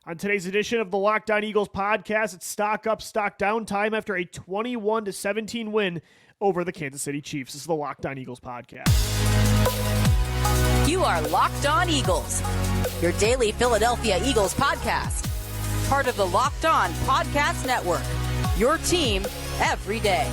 On today's edition of the Locked On Eagles podcast, it's stock up, stock down time after a 21-17 win over the Kansas City Chiefs. This is the Locked On Eagles podcast. You are Locked On Eagles, your daily Philadelphia Eagles podcast. Part of the Locked On Podcast Network, your team every day.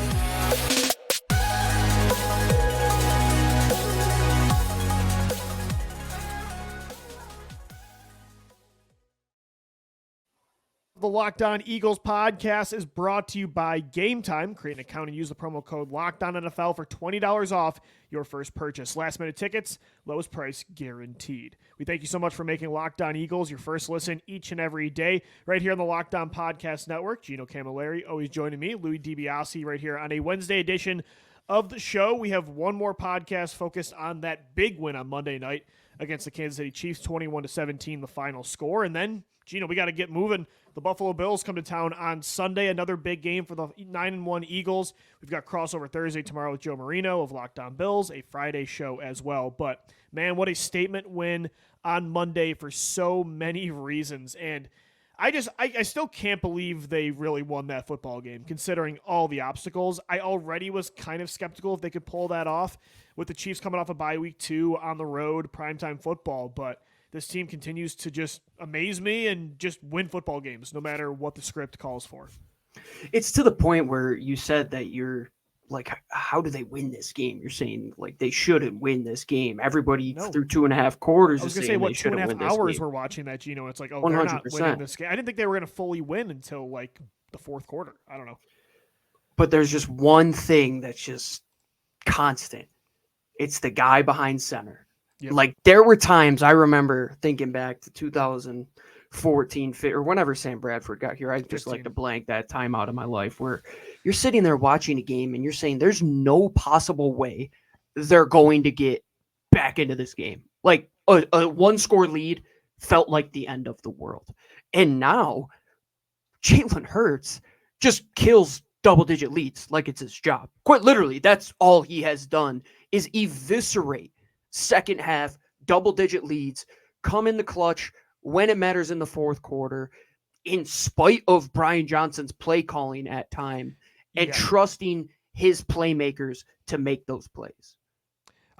The Locked On Eagles podcast is brought to you by Game Time. Create an account and use the promo code LOCKEDONNFL for $20 off your first purchase. Last minute tickets, lowest price guaranteed. We thank you so much for making Locked On Eagles your first listen each and every day right here on the Locked On Podcast Network. Gino Camilleri always joining me, Louis DiBiase, right here on a Wednesday edition of the show. We have one more podcast focused on that big win on Monday night against the Kansas City Chiefs, 21-17, the final score. And then, Gino, we got to get moving. The Buffalo Bills come to town on Sunday, another big game for the 9-1 Eagles. We've got crossover Thursday tomorrow with Joe Marino of Locked On Bills, a Friday show as well. But, man, what a statement win on Monday for so many reasons. And I still can't believe they really won that football game, considering all the obstacles. I already was kind of skeptical if they could pull that off with the Chiefs coming off a bye week 2 on the road, primetime football. But this team continues to just amaze me and just win football games, no matter what the script calls for. It's to the point where you said that you're like, how do they win this game? You're saying like they shouldn't win this game. Everybody through 2.5 quarters. I was going to say, what, 2.5 hours we're watching that, Gino? It's like, oh, 100%. They're not winning this game. I didn't think they were going to fully win until like the fourth quarter. I don't know. But there's just one thing that's just constant. It's the guy behind center. Yep. Like there were times I remember thinking back to 2014 or whenever Sam Bradford got here, I just 15. Like to blank that time out of my life where you're sitting there watching a game and you're saying there's no possible way they're going to get back into this game. Like a one-score lead felt like the end of the world. And now Jalen Hurts just kills double-digit leads like it's his job. Quite literally, that's all he has done is eviscerate second half, double-digit leads, come in the clutch when it matters in the fourth quarter, in spite of Brian Johnson's play calling at time, and trusting his playmakers to make those plays.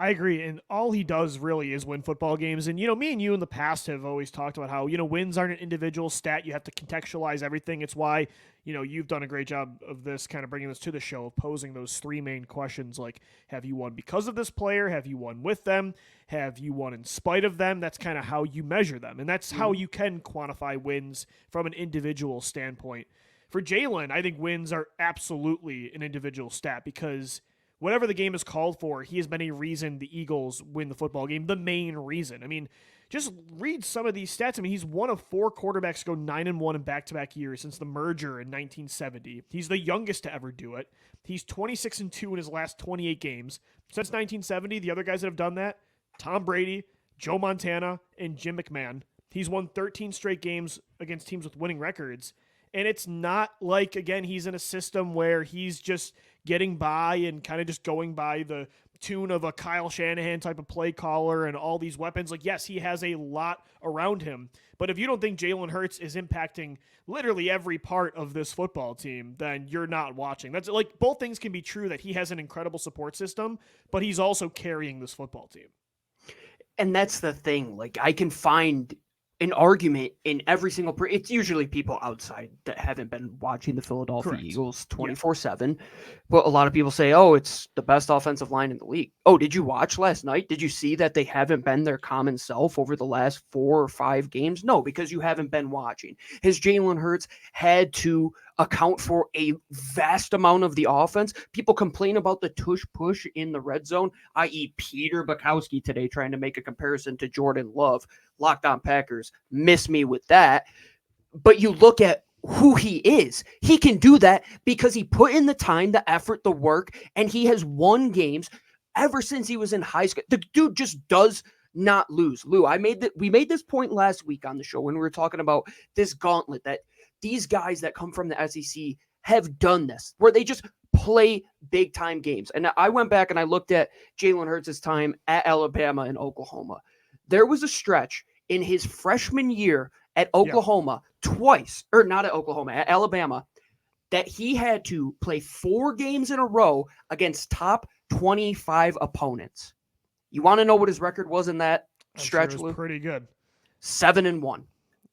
I agree, and all he does really is win football games. And, me and you in the past have always talked about how, wins aren't an individual stat. You have to contextualize everything. It's why, you've done a great job of this, kind of bringing this to the show, of posing those three main questions, like, have you won because of this player? Have you won with them? Have you won in spite of them? That's kind of how you measure them, and that's how you can quantify wins from an individual standpoint. For Jalen, I think wins are absolutely an individual stat because whatever the game is called for, he has been a reason the Eagles win the football game, the main reason. I mean, just read some of these stats. I mean, he's one of 4 quarterbacks to go 9-1 in back-to-back years since the merger in 1970. He's the youngest to ever do it. He's 26-2 in his last 28 games. Since 1970, the other guys that have done that, Tom Brady, Joe Montana, and Jim McMahon. He's won 13 straight games against teams with winning records. And it's not like, again, he's in a system where he's just getting by and kind of just going by the tune of a Kyle Shanahan type of play caller and all these weapons. Like, yes, he has a lot around him. But if you don't think Jalen Hurts is impacting literally every part of this football team, then you're not watching. That's like, both things can be true, that he has an incredible support system, but he's also carrying this football team. And that's the thing. Like, I can find an argument in every single it's usually people outside that haven't been watching the Philadelphia Eagles 24/7. But a lot of people say, oh, it's the best offensive line in the league. Oh, did you watch last night? Did you see that they haven't been their common self over the last 4 or 5 games? No, because you haven't been watching. Has Jalen Hurts had to account for a vast amount of the offense? People complain about the tush-push in the red zone, i.e. Peter Bukowski today trying to make a comparison to Jordan Love. Locked On Packers miss me with that. But you look at who he is. He can do that because he put in the time, the effort, the work, and he has won games ever since he was in high school. The dude just does not lose. Lou, we made this point last week on the show when we were talking about this gauntlet that these guys that come from the SEC have done this, where they just play big time games. And I went back and I looked at Jalen Hurts' time at Alabama and Oklahoma. There was a stretch in his freshman year at Oklahoma twice, or not at Oklahoma, at Alabama, that he had to play 4 games in a row against top 25 opponents. You want to know what his record was in that stretch? Sure it was pretty good. 7-1.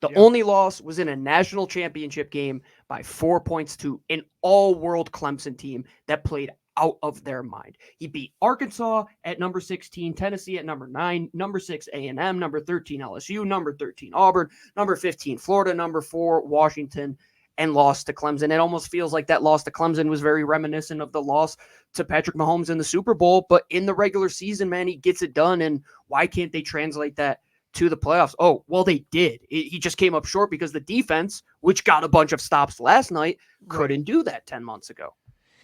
The only loss was in a national championship game by 4 points to an all-world Clemson team that played out of their mind. He beat Arkansas at number 16, Tennessee at number 9, number 6 A&M, number 13 LSU, number 13 Auburn, number 15 Florida, number 4 Washington, and lost to Clemson. It almost feels like that loss to Clemson was very reminiscent of the loss to Patrick Mahomes in the Super Bowl, but in the regular season, man, he gets it done, and why can't they translate that to the playoffs? Oh, well, they did. He just came up short because the defense, which got a bunch of stops last night, couldn't do that 10 months ago.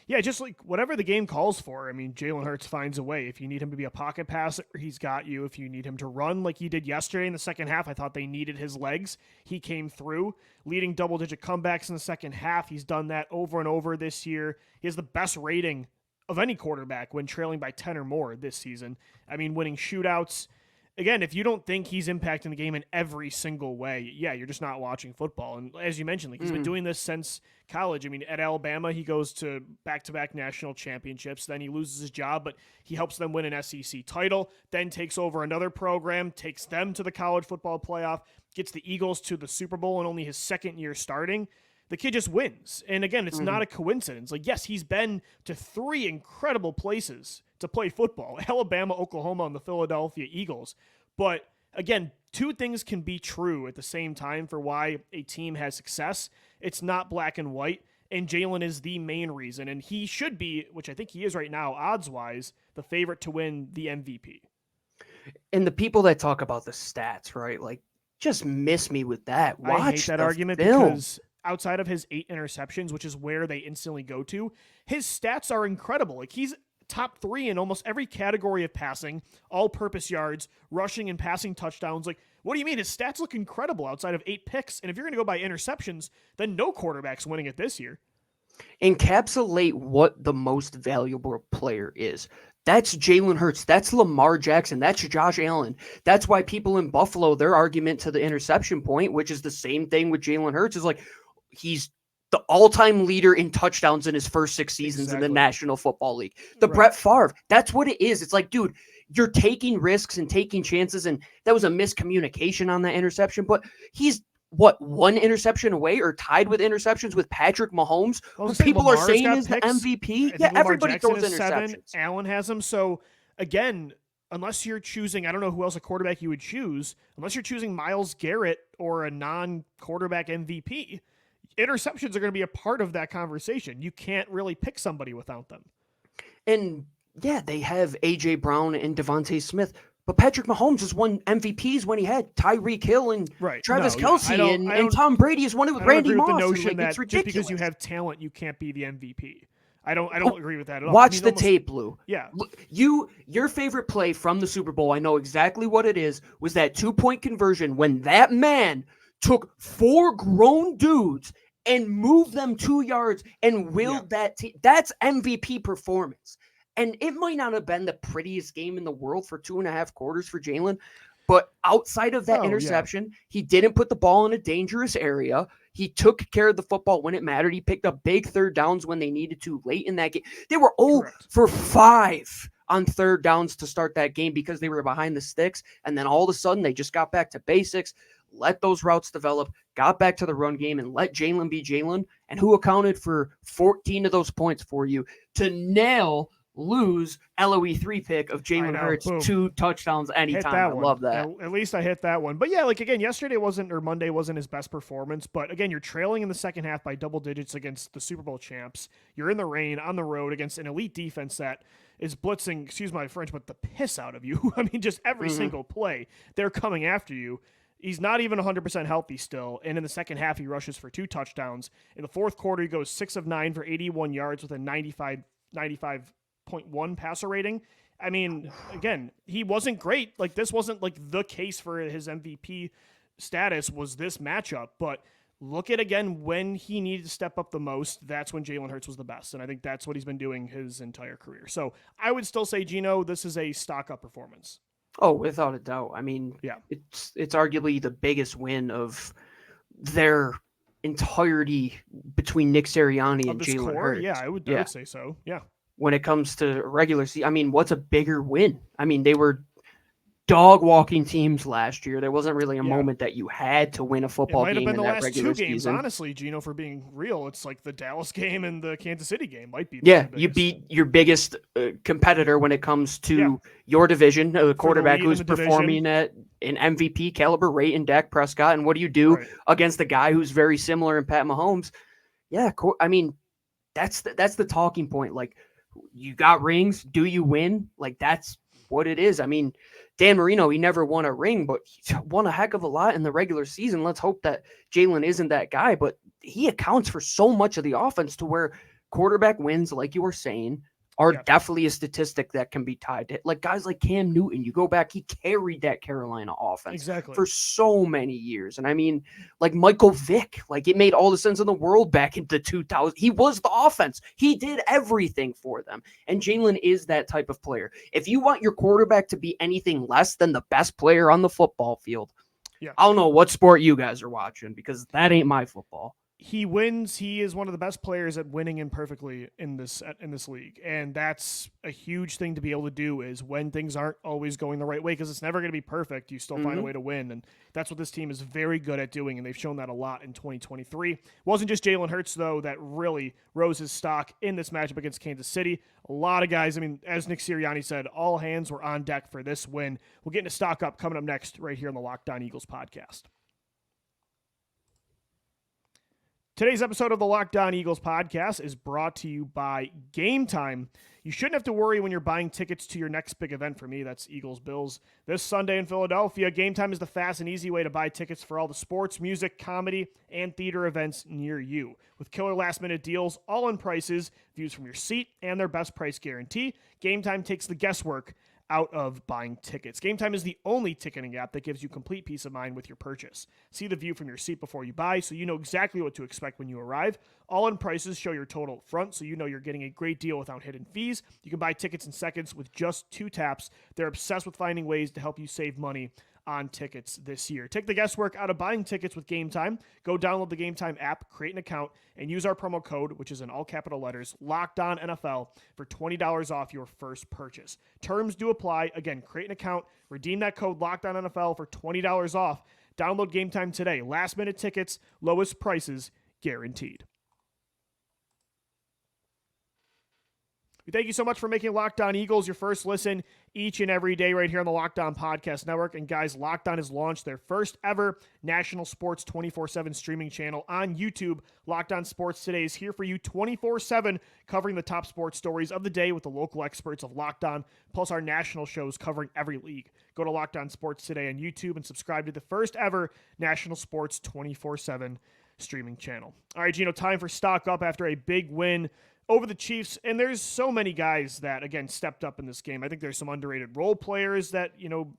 Yeah, just like whatever the game calls for. I mean, Jalen Hurts finds a way. If you need him to be a pocket passer, he's got you. If you need him to run like he did yesterday in the second half, I thought they needed his legs. He came through, leading double-digit comebacks in the second half. He's done that over and over this year. He has the best rating of any quarterback when trailing by 10 or more this season. I mean, winning shootouts. Again, if you don't think he's impacting the game in every single way, yeah, you're just not watching football. And as you mentioned, like he's been doing this since college. I mean, at Alabama, he goes to back-to-back national championships. Then he loses his job, but he helps them win an SEC title, then takes over another program, takes them to the college football playoff, gets the Eagles to the Super Bowl in only his second year starting. The kid just wins. And again, it's not a coincidence. Like, yes, he's been to 3 incredible places to play football: Alabama, Oklahoma, and the Philadelphia Eagles. But again, 2 things can be true at the same time for why a team has success. It's not black and white, and Jalen is the main reason. And he should be, which I think he is right now, odds-wise, the favorite to win the MVP. And the people that talk about the stats, right, like, just miss me with that. Watch I hate that argument because outside of his 8 interceptions, which is where they instantly go to, his stats are incredible. Like, he's top 3 in almost every category of passing, all-purpose yards, rushing and passing touchdowns. Like, what do you mean? His stats look incredible outside of 8 picks. And if you're going to go by interceptions, then no quarterback's winning it this year. Encapsulate what the most valuable player is. That's Jalen Hurts. That's Lamar Jackson. That's Josh Allen. That's why people in Buffalo, their argument to the interception point, which is the same thing with Jalen Hurts, is like, he's the all-time leader in touchdowns in his first 6 seasons in the National Football League. Brett Favre, that's what it is. It's like, dude, you're taking risks and taking chances, and that was a miscommunication on that interception, but he's, 1 interception away or tied with interceptions with Patrick Mahomes, who people are saying is the MVP? Yeah, everybody throws interceptions. 7, Allen has them. So, again, unless you're choosing, I don't know who else a quarterback you would choose, unless you're choosing Myles Garrett or a non-quarterback MVP, interceptions are going to be a part of that conversation. You can't really pick somebody without them. And yeah, they have A.J. Brown and DeVonta Smith, but Patrick Mahomes has won MVPs when he had Tyreek Hill and Travis Kelce, and Tom Brady has won it with Randy Moss. The notion like, that it's ridiculous. Just because you have talent, you can't be the MVP. I don't agree with that at all. Watch the tape, Lou. Yeah. Your favorite play from the Super Bowl, I know exactly what it is, was that 2-point conversion when that man took 4 grown dudes and moved them 2 yards and willed that team. That's MVP performance. And it might not have been the prettiest game in the world for 2.5 quarters for Jalen, but outside of that interception, he didn't put the ball in a dangerous area. He took care of the football when it mattered. He picked up big 3rd downs when they needed to late in that game. They were 0 for 5 on 3rd downs to start that game because they were behind the sticks. And then all of a sudden, they just got back to basics, let those routes develop, got back to the run game, and let Jalen be Jalen. And who accounted for 14 of those points for you to nail Lou's LOE 3 pick of Jalen Hurts, 2 touchdowns anytime. I love that. At least I hit that one. But yeah, like, again, Monday wasn't his best performance. But again, you're trailing in the second half by double digits against the Super Bowl champs. You're in the rain on the road against an elite defense that is blitzing, excuse my French, but the piss out of you. I mean, just every single play, they're coming after you. He's not even 100% healthy still. And in the second half, he rushes for 2 touchdowns. In the fourth quarter, he goes 6 of 9 for 81 yards with a 95.1 passer rating. I mean, again, he wasn't great. Like, this wasn't like the case for his MVP status was this matchup. But look at, again, when he needed to step up the most, that's when Jalen Hurts was the best. And I think that's what he's been doing his entire career. So I would still say, Gino, this is a stock-up performance. Oh, without a doubt. I mean, it's arguably the biggest win of their entirety between Nick Sirianni and Jalen Hurts. Yeah, I would say so. Yeah. When it comes to regular season, I mean, what's a bigger win? I mean, they were dog walking teams last year. There wasn't really a moment that you had to win a football game in that regular season. It might have been the last 2 games, honestly, Gino, for being real. It's like the Dallas game and the Kansas City game might be. You beat your biggest competitor when it comes to your division, a quarterback who's performing at an MVP caliber rate in Dak Prescott. And what do you do against a guy who's very similar in Pat Mahomes? Yeah, I mean, that's the talking point. Like, you got rings. Do you win? Like, that's what it is. I mean, Dan Marino, he never won a ring, but he won a heck of a lot in the regular season. Let's hope that Jalen isn't that guy, but he accounts for so much of the offense to where quarterback wins, like you were saying, are definitely a statistic that can be tied to it. Like guys like Cam Newton, you go back, he carried that Carolina offense for so many years. And I mean, like Michael Vick, like it made all the sense in the world back in the 2000s. He was the offense. He did everything for them. And Jalen is that type of player. If you want your quarterback to be anything less than the best player on the football field, I don't know what sport you guys are watching because that ain't my football. He wins. He is one of the best players at winning imperfectly in this league, and that's a huge thing to be able to do. Is when things aren't always going the right way, because it's never going to be perfect. You still find a way to win, and that's what this team is very good at doing, and they've shown that a lot in 2023. It wasn't just Jalen Hurts though that really rose his stock in this matchup against Kansas City. A lot of guys. I mean, as Nick Sirianni said, all hands were on deck for this win. We'll get into stock up coming up next right here on the Locked On Eagles podcast. Today's episode of the Locked On Eagles podcast is brought to you by Game Time. You shouldn't have to worry when you're buying tickets to your next big event. For me, that's Eagles-Bills. This Sunday in Philadelphia, Game Time is the fast and easy way to buy tickets for all the sports, music, comedy, and theater events near you. With killer last-minute deals, all-in prices, views from your seat, and their best price guarantee, Game Time takes the guesswork out of buying tickets. Game Time is the only ticketing app that gives you complete peace of mind with your purchase. See the view from your seat before you buy so you know exactly what to expect when you arrive. All-in prices show your total up front so you know you're getting a great deal without hidden fees. You can buy tickets in seconds with just 2 taps. They're obsessed with finding ways to help you save money on tickets this year. Take the guesswork out of buying tickets with Game Time. Go download the Game Time app, create an account, and use our promo code, which is in all capital letters, LOCKEDONNFL, for $20 off your first purchase. Terms do apply. Again, create an account, redeem that code LOCKEDONNFL for $20 off. Download Game Time today. Last minute tickets, lowest prices guaranteed. We thank you so much for making Locked On Eagles your first listen each and every day right here on the Locked On Podcast Network. And guys, Locked On has launched their first ever national sports 24/7 streaming channel on YouTube. Locked On Sports Today is here for you 24/7, covering the top sports stories of the day with the local experts of Locked On, plus our national shows covering every league. Go to Locked On Sports Today on YouTube and subscribe to the first ever national sports 24/7 streaming channel. All right, Gino, time for stock up after a big win over the Chiefs, and there's so many guys that, again, stepped up in this game. I think there's some underrated role players that,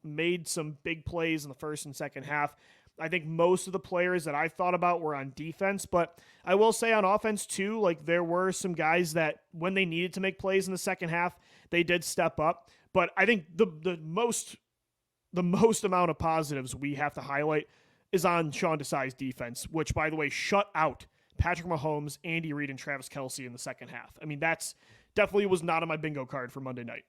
made some big plays in the first and second half. I think most of the players that I thought about were on defense, but I will say on offense too, like there were some guys that when they needed to make plays in the second half, they did step up. But I think the most amount of positives we have to highlight is on Sean Desai's defense, which, by the way, shut out Patrick Mahomes, Andy Reid, and Travis Kelce in the second half. I mean, that's definitely was not on my bingo card for Monday night.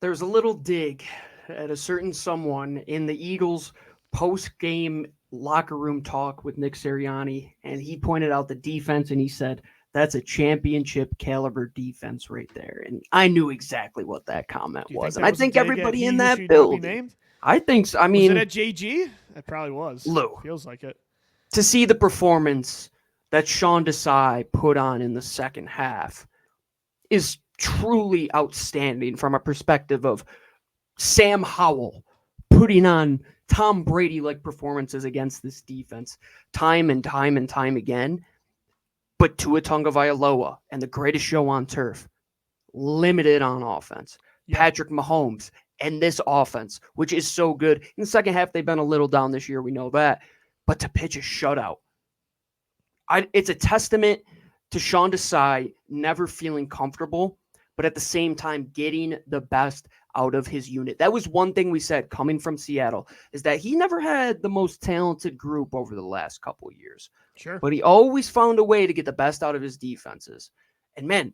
There's a little dig at a certain someone in the Eagles post-game locker room talk with Nick Sirianni, and he pointed out the defense, and he said, that's a championship caliber defense right there. And I knew exactly what that comment was. And I think everybody in that building, I think so. I mean, was it at JG? It probably was. Lou. Feels like it. To see the performance that Sean Desai put on in the second half is truly outstanding from a perspective of Sam Howell putting on Tom Brady-like performances against this defense time and time and time again. But Tua Tagovailoa and the greatest show on turf, limited on offense. Yeah. Patrick Mahomes and this offense, which is so good. In the second half, they've been a little down this year. We know that. But to pitch a shutout, it's a testament to Sean Desai never feeling comfortable, but at the same time, getting the best out of his unit. That was one thing we said coming from Seattle, is that he never had the most talented group over the last couple of years. Sure. But he always found a way to get the best out of his defenses. And man,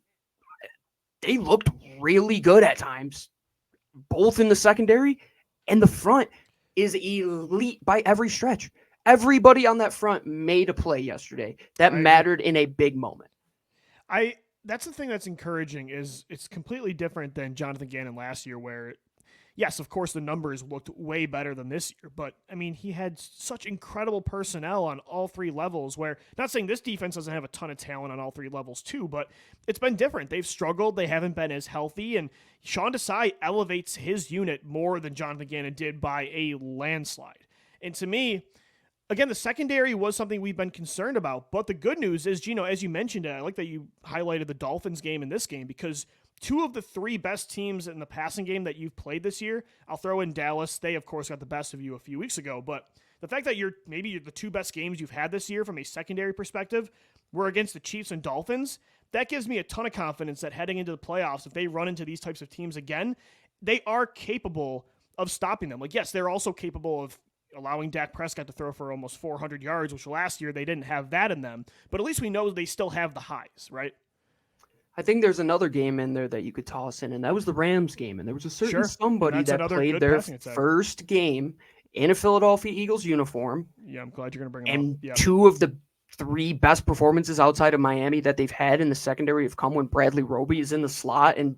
they looked really good at times, both in the secondary and the front is elite by every stretch. Everybody on that front made a play yesterday that mattered in a big moment. That's the thing that's encouraging is it's completely different than Jonathan Gannon last year where, yes, of course, the numbers looked way better than this year. But, I mean, he had such incredible personnel on all three levels where, not saying this defense doesn't have a ton of talent on all three levels too, but it's been different. They've struggled. They haven't been as healthy. And Sean Desai elevates his unit more than Jonathan Gannon did by a landslide. And to me, again, the secondary was something we've been concerned about. But the good news is, Gino, as you mentioned, I like that you highlighted the Dolphins game in this game because two of the three best teams in the passing game that you've played this year, I'll throw in Dallas. They, of course, got the best of you a few weeks ago. But the fact that maybe the two best games you've had this year from a secondary perspective were against the Chiefs and Dolphins, that gives me a ton of confidence that heading into the playoffs, if they run into these types of teams again, they are capable of stopping them. Like, yes, they're also capable of allowing Dak Prescott to throw for almost 400 yards, which last year they didn't have that in them. But at least we know they still have the highs, right? I think there's another game in there that you could toss in, and that was the Rams game. And there was a certain somebody that played their first game in a Philadelphia Eagles uniform. Yeah, I'm glad you're going to bring him up. And two of the three best performances outside of Miami that they've had in the secondary have come when Bradley Roby is in the slot and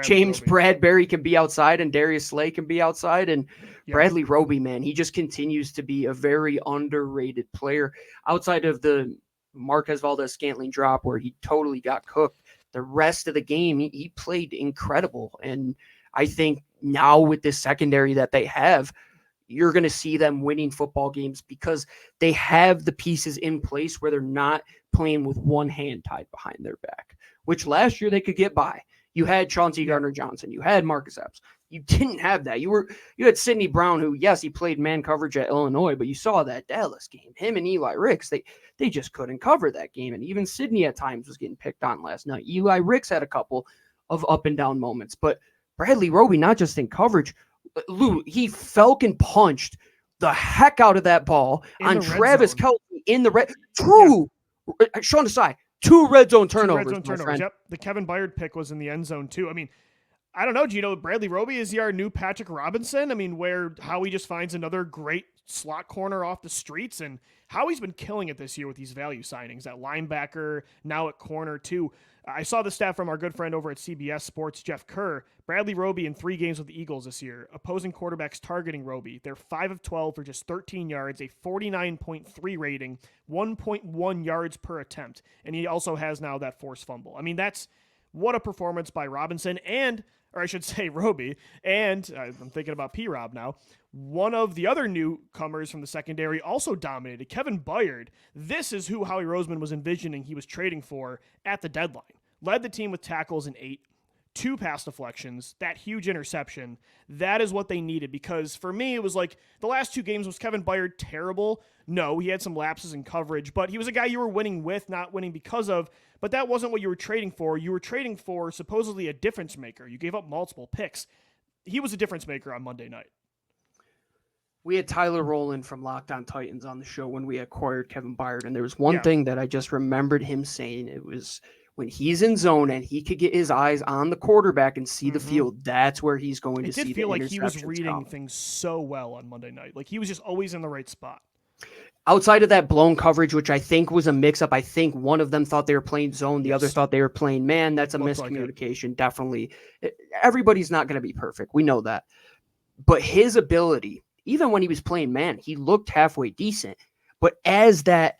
James Bradbury can be outside and Darius Slay can be outside. And Bradley Roby, man, he just continues to be a very underrated player outside of the Marquez Valdez-Scantling drop where he totally got cooked. The rest of the game, he played incredible. And I think now with this secondary that they have, you're going to see them winning football games because they have the pieces in place where they're not playing with one hand tied behind their back, which last year they could get by. You had Chauncey Gardner-Johnson. You had Marcus Epps. You didn't have that. You had Sidney Brown, who, yes, he played man coverage at Illinois, but you saw that Dallas game. Him and Eli Ricks, they just couldn't cover that game. And even Sidney at times was getting picked on last night. Eli Ricks had a couple of up and down moments. But Bradley Roby, not just in coverage, Lou, he Falcon punched the heck out of that ball on Travis Kelce in the red. True. Yeah. Sean Desai, two red zone turnovers. Yep. The Kevin Byard pick was in the end zone too. I mean, I don't know, Gino. Bradley Roby, is he our new Patrick Robinson? I mean, how he just finds another great slot corner off the streets and how he's been killing it this year with these value signings at linebacker, now at corner too. I saw the stat from our good friend over at CBS Sports, Jeff Kerr. Bradley Roby in 3 games with the Eagles this year. Opposing quarterbacks targeting Roby. They're 5 of 12 for just 13 yards, a 49.3 rating, 1.1 yards per attempt. And he also has now that forced fumble. I mean, what a performance by Robinson or I should say Roby, and I'm thinking about P-Rob now. One of the other newcomers from the secondary also dominated, Kevin Byard. This is who Howie Roseman was envisioning he was trading for at the deadline. Led the team with tackles in 8, 2 pass deflections, that huge interception. That is what they needed because for me, it was like the last 2 games, was Kevin Byard terrible? No, he had some lapses in coverage, but he was a guy you were winning with, not winning because of. But that wasn't what you were trading for. You were trading for supposedly a difference maker. You gave up multiple picks. He was a difference maker on Monday night. We had Tyler Rowland from Locked On Titans on the show when we acquired Kevin Byard, and there was one thing that I just remembered him saying. It was when he's in zone and he could get his eyes on the quarterback and see the field, that's where he's going to see the interceptions. It did feel like he was reading things so well on Monday night. Like he was just always in the right spot. Outside of that blown coverage, which I think was a mix-up, I think one of them thought they were playing zone, the other thought they were playing man. That's a miscommunication, definitely. Everybody's not going to be perfect. We know that. But his ability, even when he was playing man, he looked halfway decent. But as that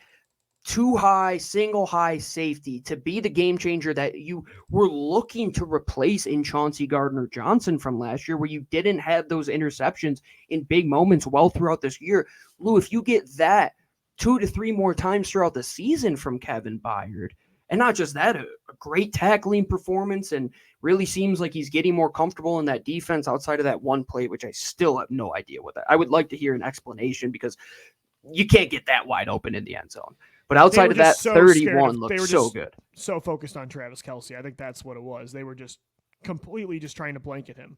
too high, single high safety to be the game changer that you were looking to replace in Chauncey Gardner-Johnson from last year, where you didn't have those interceptions in big moments well throughout this year. Lou, if you get that 2 to 3 more times throughout the season from Kevin Byard, and not just that, a great tackling performance, and really seems like he's getting more comfortable in that defense outside of that one play, which I still have no idea what that. I would like to hear an explanation because you can't get that wide open in the end zone. But outside of that, so 31 looked so good. So focused on Travis Kelce. I think that's what it was. They were just completely just trying to blanket him.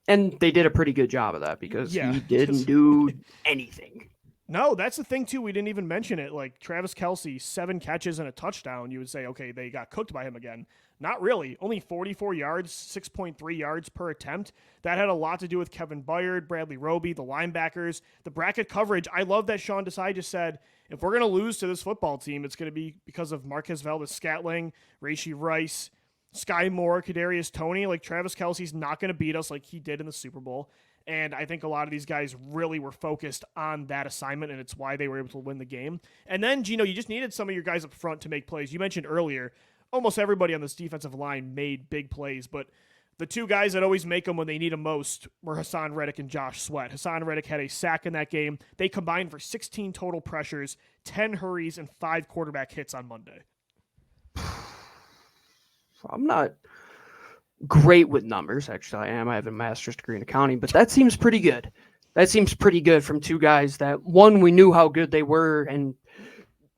And they did a pretty good job of that because he didn't do anything. No, that's the thing, too. We didn't even mention it. Like, Travis Kelce, 7 catches and a touchdown. You would say, okay, they got cooked by him again. Not really. Only 44 yards, 6.3 yards per attempt. That had a lot to do with Kevin Byard, Bradley Roby, the linebackers, the bracket coverage. I love that Sean Desai just said, if we're going to lose to this football team, it's going to be because of Marquez Valdez-Scantling, Rashee Rice, Sky Moore, Kadarius Toney. Like, Travis Kelce's not going to beat us like he did in the Super Bowl. And I think a lot of these guys really were focused on that assignment, and it's why they were able to win the game. And then, Gino, you just needed some of your guys up front to make plays. You mentioned earlier, almost everybody on this defensive line made big plays, but the 2 guys that always make them when they need them most were Haason Reddick and Josh Sweat. Haason Reddick had a sack in that game. They combined for 16 total pressures, 10 hurries, and 5 quarterback hits on Monday. I'm not great with numbers. Actually, I am. I have a master's degree in accounting, but that seems pretty good. That seems pretty good from 2 guys that, one, we knew how good they were, and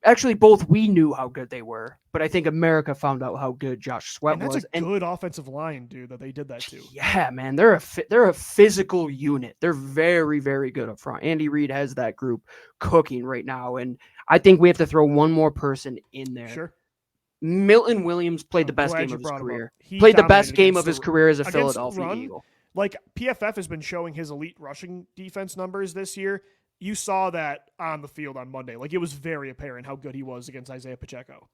actually both we knew how good they were, but I think America found out how good Josh Sweat was. That's a good offensive line, dude, that they did that too. Yeah, man, they're a physical unit. They're very, very good up front. Andy Reid has that group cooking right now, and I think we have to throw one more person in there. Sure. Milton Williams played the best game of his career. He played the best game of his career as a Philadelphia Eagle. Like, PFF has been showing his elite rushing defense numbers this year. You saw that on the field on Monday. Like, it was very apparent how good he was against Isaiah Pacheco.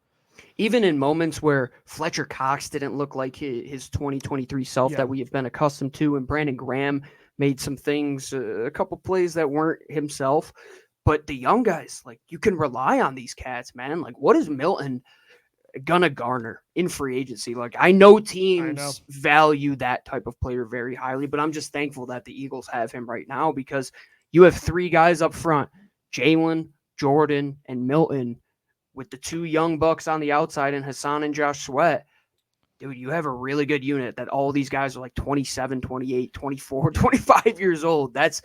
Even in moments where Fletcher Cox didn't look like his 2023 self that we have been accustomed to, and Brandon Graham made some things, a couple plays that weren't himself. But the young guys, like, you can rely on these cats, man. Like, what is Milton gonna garner in free agency? Like, I know teams value that type of player very highly, but I'm just thankful that the Eagles have him right now, because you have 3 guys up front, Jalen, Jordan, and Milton, with the 2 young bucks on the outside and Haason and Josh Sweat. Dude, you have a really good unit that all these guys are like 27, 28, 24, 25 years old. That's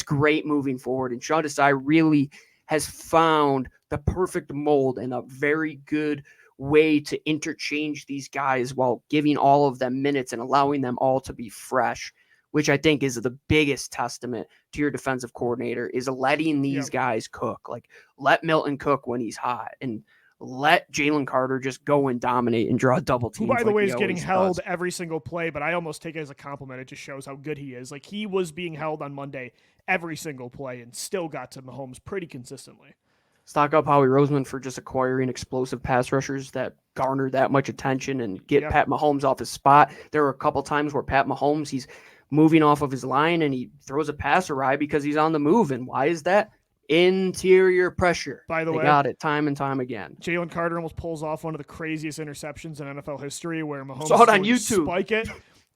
great moving forward. And Sean Desai really has found the perfect mold and a very good way to interchange these guys while giving all of them minutes and allowing them all to be fresh, which I think is the biggest testament to your defensive coordinator, is letting these guys cook. Like, let Milton cook when he's hot, and let Jalen Carter just go and dominate and draw double teams. Who, by the way, is getting held every single play, but I almost take it as a compliment. It just shows how good he is. Like, he was being held on Monday every single play and still got to Mahomes pretty consistently. Stock up Howie Roseman for just acquiring explosive pass rushers that garner that much attention and get Pat Mahomes off his spot. There were a couple times where Pat Mahomes, he's moving off of his line and he throws a pass awry because he's on the move. And why is that? Interior pressure. By the way, got it time and time again. Jalen Carter almost pulls off one of the craziest interceptions in NFL history, where Mahomes saw it on YouTube. Spike it,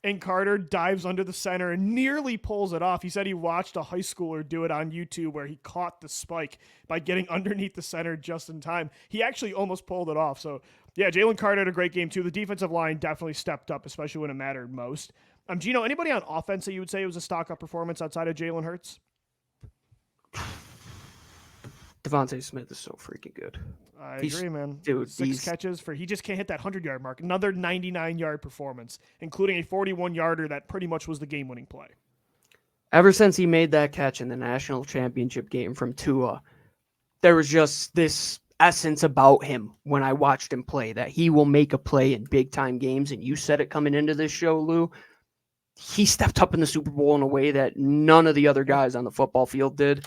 and Carter dives under the center and nearly pulls it off. He said he watched a high schooler do it on YouTube, where he caught the spike by getting underneath the center just in time. He actually almost pulled it off. So, yeah, Jalen Carter had a great game, too. The defensive line definitely stepped up, especially when it mattered most. Gino, anybody on offense that you would say was a stock-up performance outside of Jalen Hurts? DeVonta Smith is so freaking good. I agree, man. Dude, 6 catches he just can't hit that 100-yard mark. Another 99-yard performance, including a 41-yarder that pretty much was the game-winning play. Ever since he made that catch in the national championship game from Tua, there was just this essence about him when I watched him play, that he will make a play in big-time games. And you said it coming into this show, Lou. He stepped up in the Super Bowl in a way that none of the other guys on the football field did.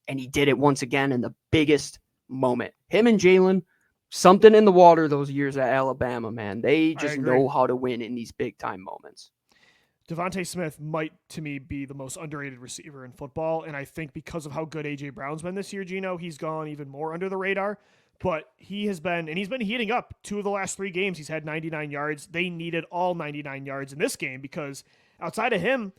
And he did it once again in the biggest moment. Him and Jalen, something in the water those years at Alabama, man. They just know how to win in these big-time moments. DeVonta Smith might, to me, be the most underrated receiver in football, and I think because of how good A.J. Brown's been this year, Gino, he's gone even more under the radar. But he's been heating up. 2 of the last 3 games, he's had 99 yards. They needed all 99 yards in this game because outside of him,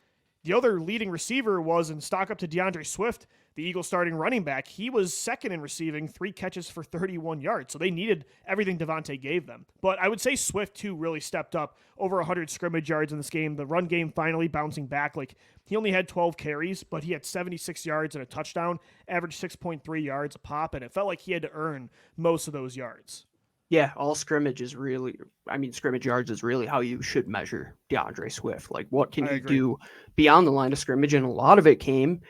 The other leading receiver was in stock up to DeAndre Swift, the Eagles starting running back. He was second in receiving, 3 catches for 31 yards. So they needed everything DeVonta gave them. But I would say Swift, too, really stepped up, over 100 scrimmage yards in this game. The run game finally bouncing back. Like, he only had 12 carries, but he had 76 yards and a touchdown, averaged 6.3 yards a pop, and it felt like he had to earn most of those yards. Yeah, scrimmage yards is really how you should measure DeAndre Swift. Like, what can you do beyond the line of scrimmage? And a lot of it came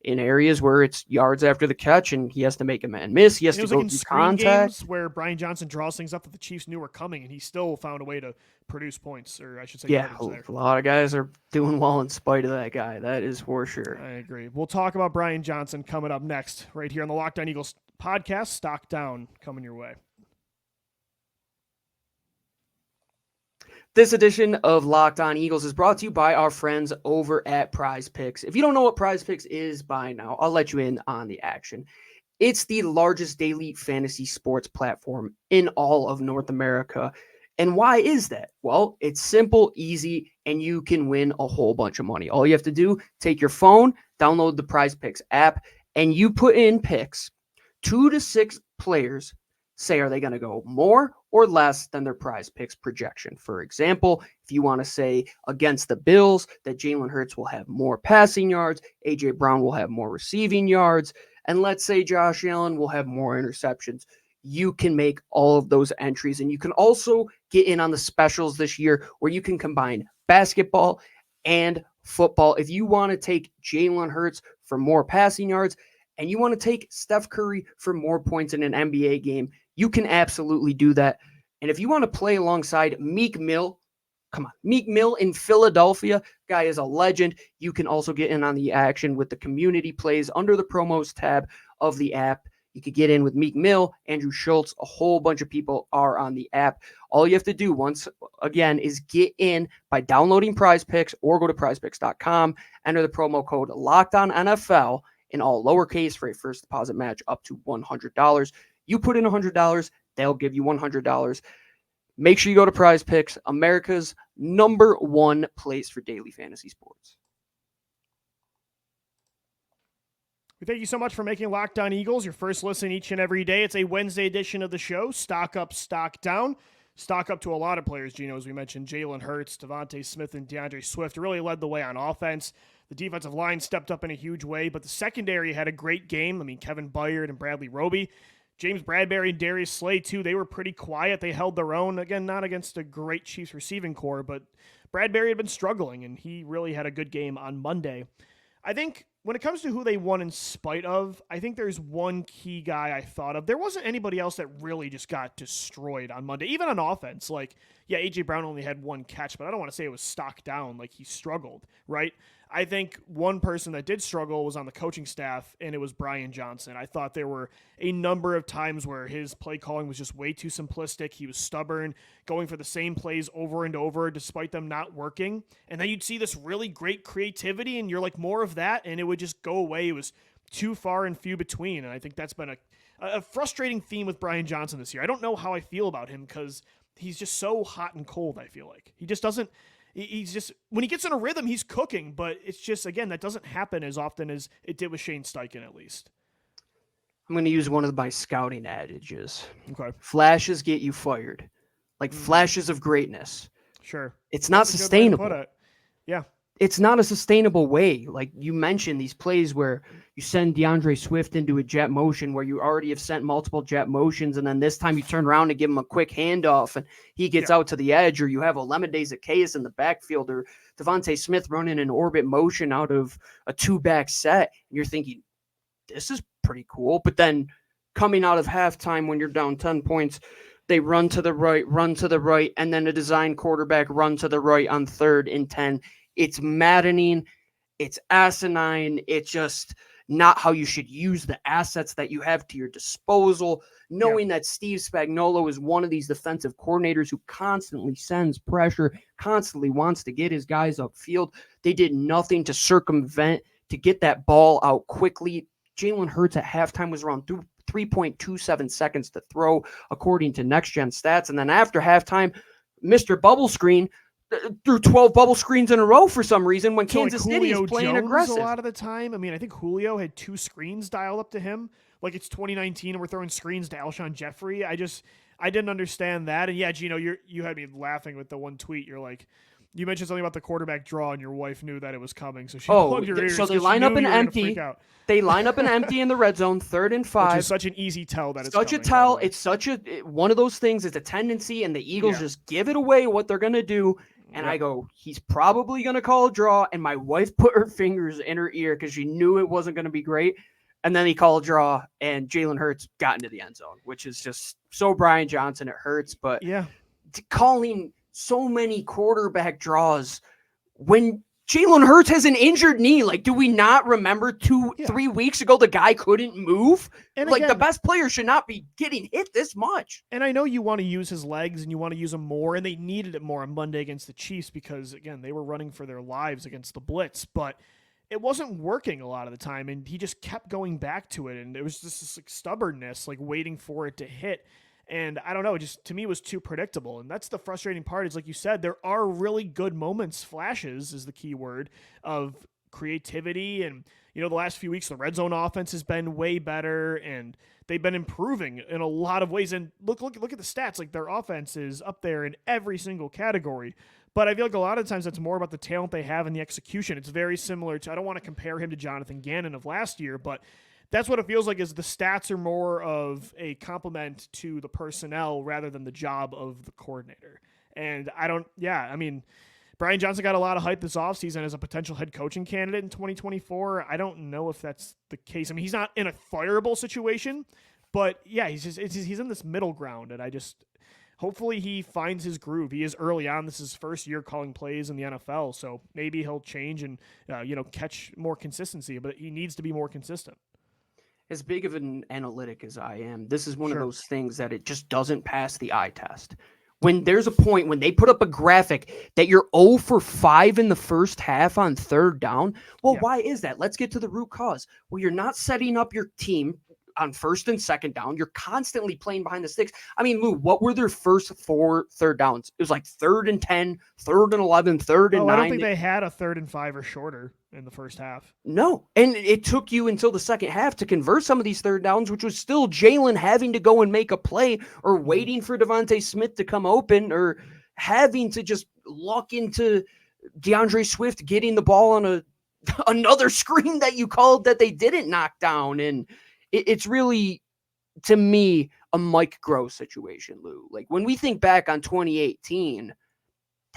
in areas where it's yards after the catch, and he has to make a man miss. He has to go through contact. Games where Brian Johnson draws things up that the Chiefs knew were coming, and he still found a way to produce points, or I should say, yeah, a lot of guys are doing well in spite of that guy. That is for sure. I agree. We'll talk about Brian Johnson coming up next, right here on the Locked On Eagles podcast. Stock down coming your way. This edition of Locked On Eagles is brought to you by our friends over at Prize Picks. If you don't know what Prize Picks is by now, I'll let you in on the action. It's the largest daily fantasy sports platform in all of North America. And why is that? Well, it's simple, easy, and you can win a whole bunch of money. All you have to do, take your phone, download the Prize Picks app, and you put in picks. 2 to 6 players. Say, are they going to go more or less than their Prize Picks projection? For example, if you want to say against the Bills that Jalen Hurts will have more passing yards, A.J. Brown will have more receiving yards, and let's say Josh Allen will have more interceptions, you can make all of those entries. And you can also get in on the specials this year where you can combine basketball and football. If you want to take Jalen Hurts for more passing yards and you want to take Steph Curry for more points in an NBA game, you can absolutely do that. And if you want to play alongside Meek Mill in Philadelphia, guy is a legend. You can also get in on the action with the community plays under the promos tab of the app. You could get in with Meek Mill, Andrew Schultz, a whole bunch of people are on the app. All you have to do once again is get in by downloading Prize Picks or go to prizepicks.com, enter the promo code LOCKEDONNFL in all lowercase for a first deposit match up to $100. You put in $100, they'll give you $100. Make sure you go to Prize Picks, America's #1 place for daily fantasy sports. We thank you so much for making Locked On Eagles your first listen each and every day. It's a Wednesday edition of the show. Stock up, stock down. Stock up to a lot of players, Gino, as we mentioned. Jalen Hurts, DeVonta Smith, and DeAndre Swift really led the way on offense. The defensive line stepped up in a huge way, but the secondary had a great game. I mean, Kevin Byard and Bradley Roby. James Bradbury and Darius Slay, too, they were pretty quiet. They held their own. Again, not against a great Chiefs receiving core, but Bradbury had been struggling, and he really had a good game on Monday. I think when it comes to who they won in spite of, I think there's one key guy I thought of. There wasn't anybody else that really just got destroyed on Monday, even on offense. Like, yeah, A.J. Brown only had 1 catch, but I don't want to say it was stock down. Like, he struggled, right? I think one person that did struggle was on the coaching staff, and it was Brian Johnson. I thought there were a number of times where his play calling was just way too simplistic. He was stubborn, going for the same plays over and over despite them not working. And then you'd see this really great creativity, and you're like, more of that, and it would just go away. It was too far and few between, and I think that's been a frustrating theme with Brian Johnson this year. I don't know how I feel about him because he's just so hot and cold, I feel like. He just doesn't... He's just, when he gets in a rhythm, he's cooking, but it's just, again, that doesn't happen as often as it did with Shane Steichen, at least. I'm going to use one of my scouting adages. Okay. Flashes get you fired. Like flashes of greatness. Sure. It's not sustainable. Yeah. It's not a sustainable way. Like you mentioned, these plays where you send DeAndre Swift into a jet motion where you already have sent multiple jet motions, and then this time you turn around and give him a quick handoff and he gets out to the edge, or you have a Lemon Zacchaeus in the backfield, or DeVonta Smith running an orbit motion out of a 2-back set. And you're thinking, this is pretty cool. But then coming out of halftime when you're down 10 points, they run to the right, and then a design quarterback run to the right on 3rd and 10. It's maddening. It's asinine. It's just not how you should use the assets that you have to your disposal. Knowing that Steve Spagnuolo is one of these defensive coordinators who constantly sends pressure, constantly wants to get his guys upfield. They did nothing to circumvent, to get that ball out quickly. Jalen Hurts at halftime was around 3.27 seconds to throw, according to Next Gen Stats. And then after halftime, Mr. Bubble Screen threw 12 bubble screens in a row for some reason when So, Kansas City is playing Jones aggressive. A lot of the time. I mean, I think Julio had 2 screens dialed up to him. Like it's 2019 and we're throwing screens to Alshon Jeffrey. I didn't understand that. And yeah, Gino, you had me laughing with the one tweet. You're like, you mentioned something about the quarterback draw, and your wife knew that it was coming, so she plugged your ears. So they line up an empty. They line up an empty in the red zone, 3rd and 5. Which is such an easy tell that it's such coming, a tell. It's such a one of those things. It's a tendency, and the Eagles just give it away what they're gonna do. And I go, he's probably gonna call a draw. And my wife put her fingers in her ear because she knew it wasn't gonna be great. And then he called a draw, and Jalen Hurts got into the end zone, which is just so Brian Johnson. It hurts, but calling so many quarterback draws when Jalen Hurts has an injured knee. Like, do we not remember 3 weeks ago the guy couldn't move? And like, the best player should not be getting hit this much. And I know you want to use his legs and you want to use him more, and they needed it more on Monday against the Chiefs because, again, they were running for their lives against the blitz, but it wasn't working a lot of the time, and he just kept going back to it, and it was just this like stubbornness, like waiting for it to hit. And I don't know, just to me it was too predictable. And that's the frustrating part is, like you said, there are really good moments, flashes is the key word, of creativity. And, the last few weeks, the red zone offense has been way better and they've been improving in a lot of ways. And look at the stats. Like, their offense is up there in every single category. But I feel like a lot of times that's more about the talent they have and the execution. It's very similar to, I don't want to compare him to Jonathan Gannon of last year, but that's what it feels like, is the stats are more of a compliment to the personnel rather than the job of the coordinator. And Brian Johnson got a lot of hype this offseason as a potential head coaching candidate in 2024. I don't know if that's the case. I mean, he's not in a fireable situation, but yeah, he's in this middle ground. And hopefully he finds his groove. He is early on. This is his first year calling plays in the NFL. So maybe he'll change and, catch more consistency, but he needs to be more consistent. As big of an analytic as I am, this is one of those things that it just doesn't pass the eye test. When there's a point when they put up a graphic that you're 0 for 5 in the first half on 3rd down, why is that? Let's get to the root cause. Well, you're not setting up your team on 1st and 2nd down. You're constantly playing behind the sticks. I mean, Lou, what were their first 4 3rd downs? It was like 3rd and 10, 3rd and 11, 3rd and 9. I don't think they had a 3rd and 5 or shorter in the first half. No. And it took you until the second half to convert some of these 3rd downs, which was still Jalen having to go and make a play or waiting for DeVonta Smith to come open or having to just luck into DeAndre Swift getting the ball on another screen that you called that they didn't knock down. And it's really, to me, a Mike Groh situation, Lou. Like, when we think back on 2018,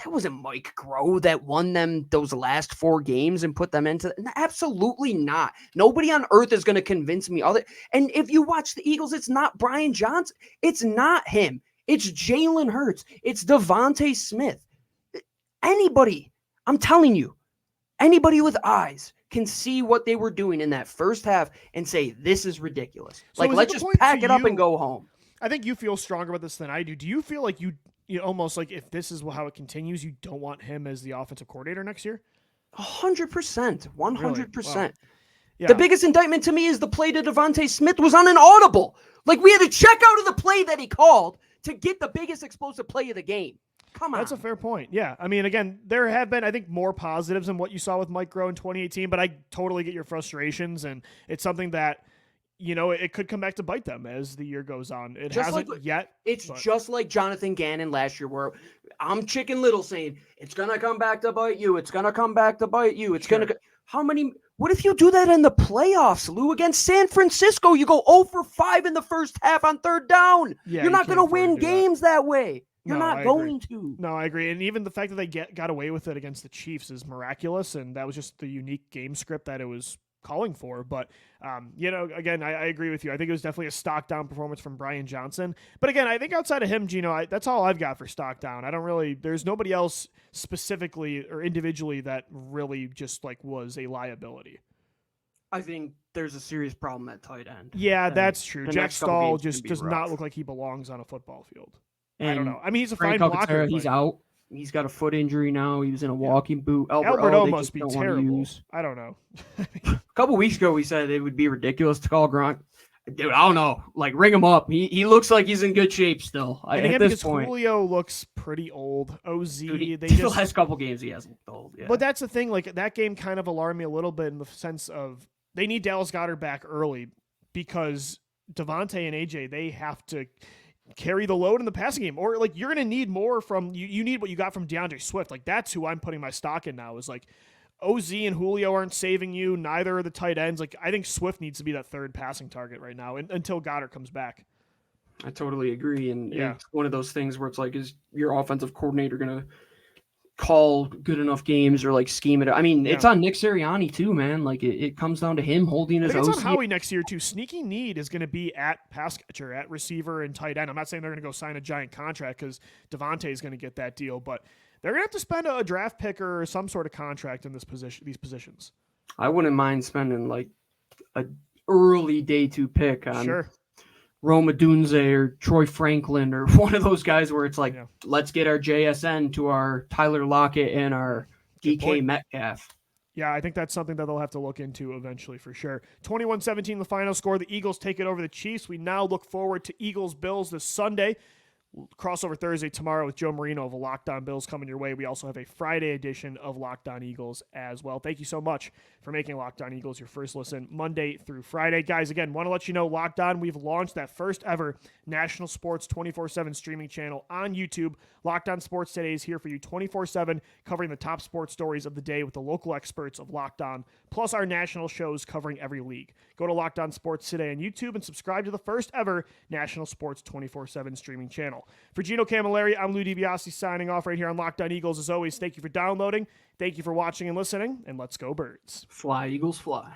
that wasn't Mike Groh that won them those last 4 games and put them into. Absolutely not. Nobody on earth is going to convince me other. And if you watch the Eagles, it's not Brian Johnson. It's not him. It's Jalen Hurts. It's DeVonta Smith. Anybody, I'm telling you, anybody with eyes can see what they were doing in that first half and say, this is ridiculous. So like, let's just pack it up and go home. I think you feel stronger about this than I do. Do you feel like you almost like, if this is how it continues, you don't want him as the offensive coordinator next year? 100%. 100%. Really? Wow. Yeah. The biggest indictment to me is the play to DeVonta Smith was on an audible. Like, we had to check out of the play that he called to get the biggest explosive play of the game. Come on. That's a fair point. Yeah. I mean, again, there have been, I think, more positives than what you saw with Mike Groh in 2018, but I totally get your frustrations, and it's something that, it could come back to bite them as the year goes on. It just hasn't yet. It's just like Jonathan Gannon last year, where I'm Chicken Little saying, it's going to come back to bite you. It's going to come back to bite you. It's going to. What if you do that in the playoffs, Lou, against San Francisco? You go 0 for 5 in the first half on 3rd down. Yeah, you're not going to win games that way. You're not going to. No, I agree. And even the fact that they got away with it against the Chiefs is miraculous. And that was just the unique game script that it was calling for. But, again, I agree with you. I think it was definitely a stock down performance from Brian Johnson. But again, I think outside of him, Gino, that's all I've got for stock down. There's nobody else specifically or individually that really just was a liability. I think there's a serious problem at tight end. Yeah, that's true. Jack Stahl just does not look like he belongs on a football field. And I don't know. I mean, he's a fine blocker. He's out. He's got a foot injury now. He was in a walking boot. Alberto must be terrible. I don't know. A couple weeks ago, we said it would be ridiculous to call Gronk Dude, I don't know. Like, ring him up. He looks like he's in good shape still. And At this point, Julio looks pretty old. OZ, dude, they the just last couple games he hasn't looked old. Yeah. But that's the thing. Like that game kind of alarmed me a little bit in the sense of they need Dallas Goedert back early because DeVonta and AJ they have to carry the load in the passing game, or like you're going to need more from you. You need what you got from DeAndre Swift. Like that's who I'm putting my stock in now. Is like OZ and Julio aren't saving you. Neither are the tight ends. Like I think Swift needs to be that third passing target right now until Goddard comes back. I totally agree. And it's one of those things where it's like, is your offensive coordinator going to call good enough games or like scheme it? I mean, it's on Nick Sirianni too, man. Like it comes down to him holding his It's OC. on Howie next year too. Sneaky need is going to be at pass catcher, at receiver, and tight end. I'm not saying they're going to go sign a giant contract because DeVonta is going to get that deal, but they're going to have to spend a draft pick or some sort of contract in these positions. I wouldn't mind spending like a early day 2 pick on Rome Odunze or Troy Franklin or one of those guys where it's like, let's get our JSN to our Tyler Lockett and our DK Metcalf. Yeah, I think that's something that they'll have to look into eventually for sure. 21-17 the final score. The Eagles take it over the Chiefs. We now look forward to Eagles-Bills this Sunday. Crossover Thursday tomorrow with Joe Marino of Locked On Bills coming your way. We also have a Friday edition of Locked On Eagles as well. Thank you so much for making Locked On Eagles your first listen Monday through Friday. Guys, again, want to let you know, Locked On, we've launched that first ever national sports 24/7 streaming channel on YouTube. Locked On Sports Today is here for you 24/7, covering the top sports stories of the day with the local experts of Locked On, plus our national shows covering every league. Go to Locked On Sports Today on YouTube and subscribe to the first ever national sports 24/7 streaming channel. For Gino Camilleri, I'm Lou DiBiase signing off right here on Locked On Eagles. As always, thank you for downloading, thank you for watching and listening, and let's go Birds. Fly, Eagles, fly.